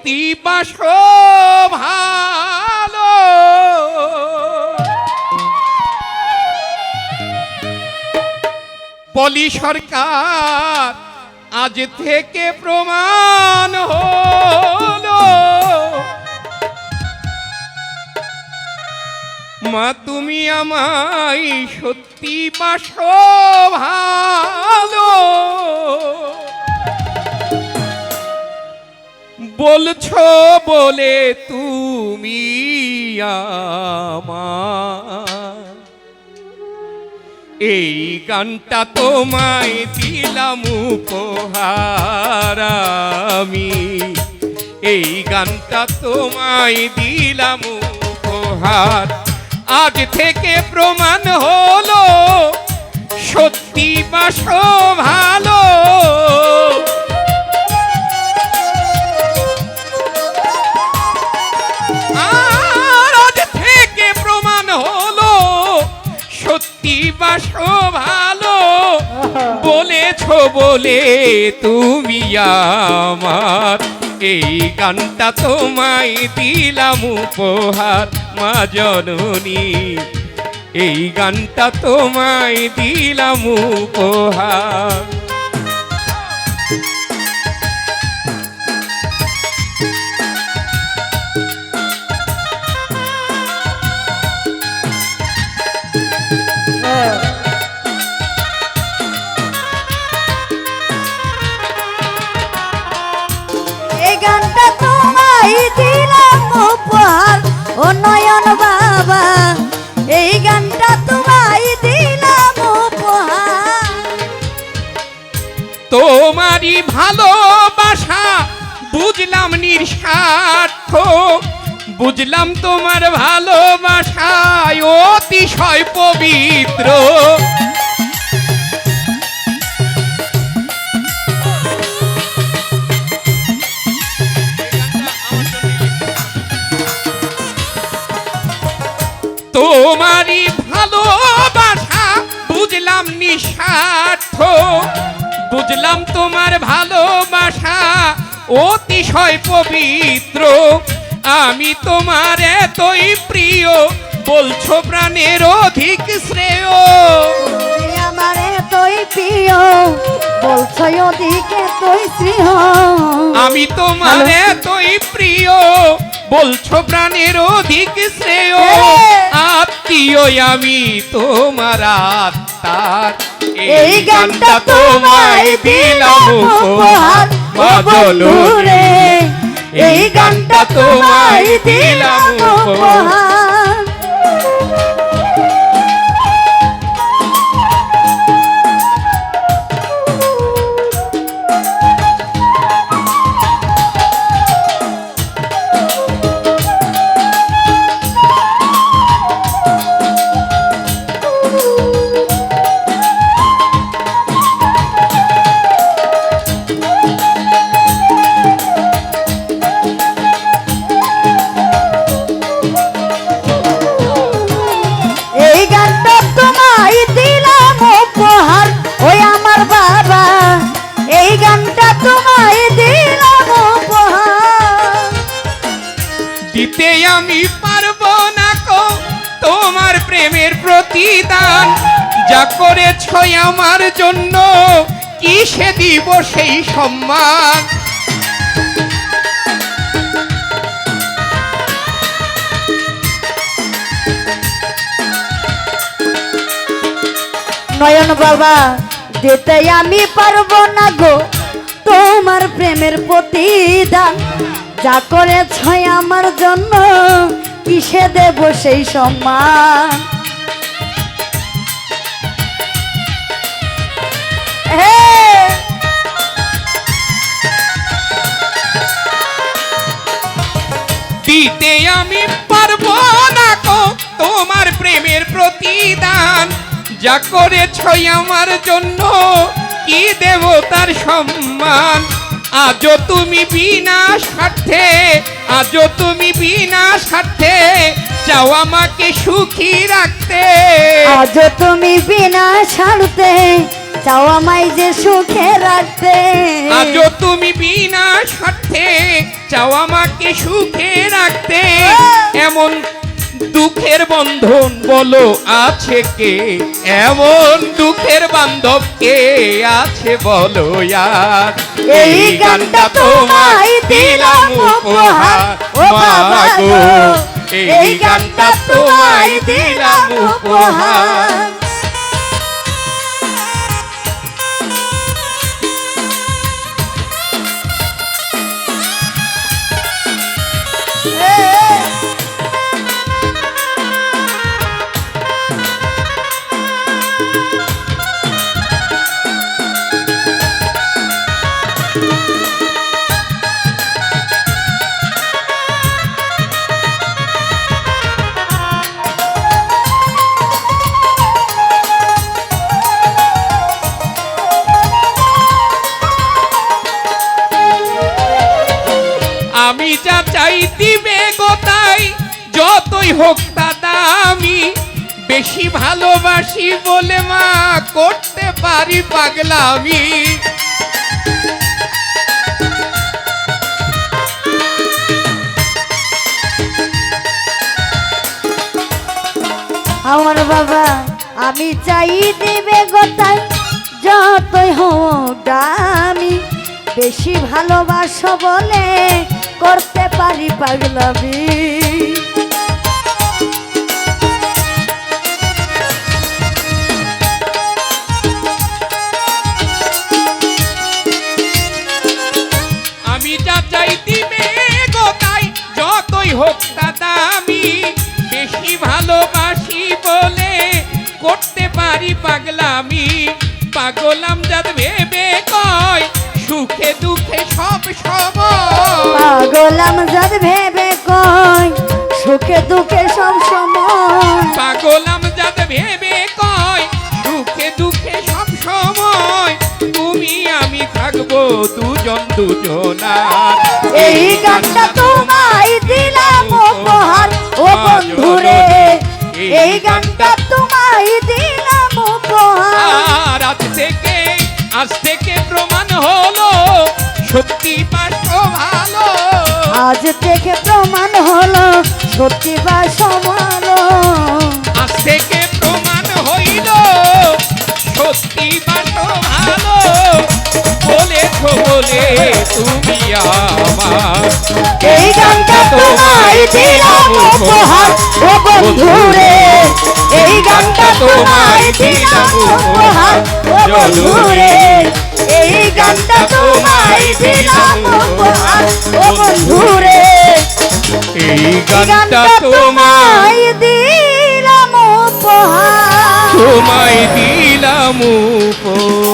সত্যি বাসো ভালো পলি সরকার আজ থেকে প্রমাণ হলো মা তুমি আমায় সত্যি বাসো ভালো বলছো বলে তুমি আমায় এই গানটা তোমায় দিলাম উপহার আমি এই গানটা তোমায় দিলাম উপহার আজ থেকে প্রমাণ হলো সত্যি বাসো ভালো আর আজ থেকে প্রমাণ হলো সত্যি বাসো ভালো বলেছো বলে তুমি আমার এই গানটা তোমায় দিলাম উপহার মা জননী এই গানটা তোমায় দিলাম উপহার এই গানটা তোমায় দিলাম উপহার ও নয়ন বাবা এই গানটা তোমায় দিলাম উপহার তোমারই ভালোবাসা বুঝলাম নিঃস্বার্থ বুঝলাম তোমার ভালোবাসায় অতিশয় পবিত্র তোমারই ভালোবাসা বুঝলাম নিঃস্বার্থ বুঝলাম তোমার ভালোবাসা অতিশয় পবিত্র আমি তোমার এতই প্রিয় বলছো প্রাণের অধিক শ্রেয় তুমি আমার এতই প্রিয় বলছো অধিক এতই স্নেহ আমি তোমার এতই প্রিয় বলছো প্রাণের অধিক শ্রেয় আত্মীয় আমি তোমার আত্মার এই গানটা তোমায় দিলাম উপহার মা জননী এই গানটা তোমায় দিলাম উপহার দিতে আমি পারবো না কো তোমার প্রেমের প্রতিদান যা করেছ আমার জন্য কিসে দিব সেই সম্মান নয়ন বাবা দিতে আমি পারবো না গো তোমার প্রেমের প্রতিদান যা করেছ আমার জন্য কিসে দেব সেই সম্মান দিতে আমি পারবো না কো তোমার প্রেমের প্রতিদান যা করেছ আমার জন্য কি দেব তার সম্মান আজও তুমি বিনা স্বার্থে আজও তুমি বিনা স্বার্থে চাও আমাকে সুখী রাখতে আজও তুমি বিনা স্বার্থে চাও আমায় যে সুখে রাখতে আজও তুমি বিনা স্বার্থে চাও আমাকে সুখে রাখতে, এমন দুঃখের বন্ধন বলো আছে কে, এমন দুঃখের বান্ধব কে আছে বলো আর। এই গানটা তোমায় দিলাম উপহার ও বাবা গো, এই গানটা তোমায় দিলাম উপহার। আমি যা চাই দিবে গোতাই, যতই হোক তা দামি, বেশি ভালোবাসি বলে মা করতে পারি পাগলামি। আমার বাবা আমি চাই দিবে গোটাই, যতই হোক দামি, বেশি ভালোবাসো বলে করতে পারি পাগলামি। আমি যা চাই দিবে গোতাই, যতই হোক তা দামি, বেশি ভালোবাসি বলে করতে পারি পাগলামি। পাগলাম যাদ ভেবে কয় সুখে দুঃখে সব সময়, পাগলাম যাদ ভেবে কয় সুখে দুঃখে সব সময়, পাগলাম যাদ ভেবে কয় সুখে দুঃখে সব সময়, তুমি আমি থাকবো দুজন দুজনার। এই গানটা তোমায় দিলাম উপহার ও বন্ধুরে, এই গানটা তোমায় দিলাম উপহার। আজ থেকে প্রমাণ হলো সত্যি পাশো ভালো, আজ থেকে প্রমাণ হলো সত্যি বা সমালো, আজ থেকে প্রমাণ হইল সত্যি পাশো ভালো, বলেছো বলে তুমি আমার। এই গানটা তোমায় দিলাম উপহার ও বন্ধুরে, এই গানটা তোমায় দিলাম উপহার ও বন্ধুরে, এই গানটা তোমায় দিলাম উপহার ও বন্ধুরে, এই এই গানটা তোমায় তোমায় দিলাম উপহার। তোমায় দিলাম উপহার।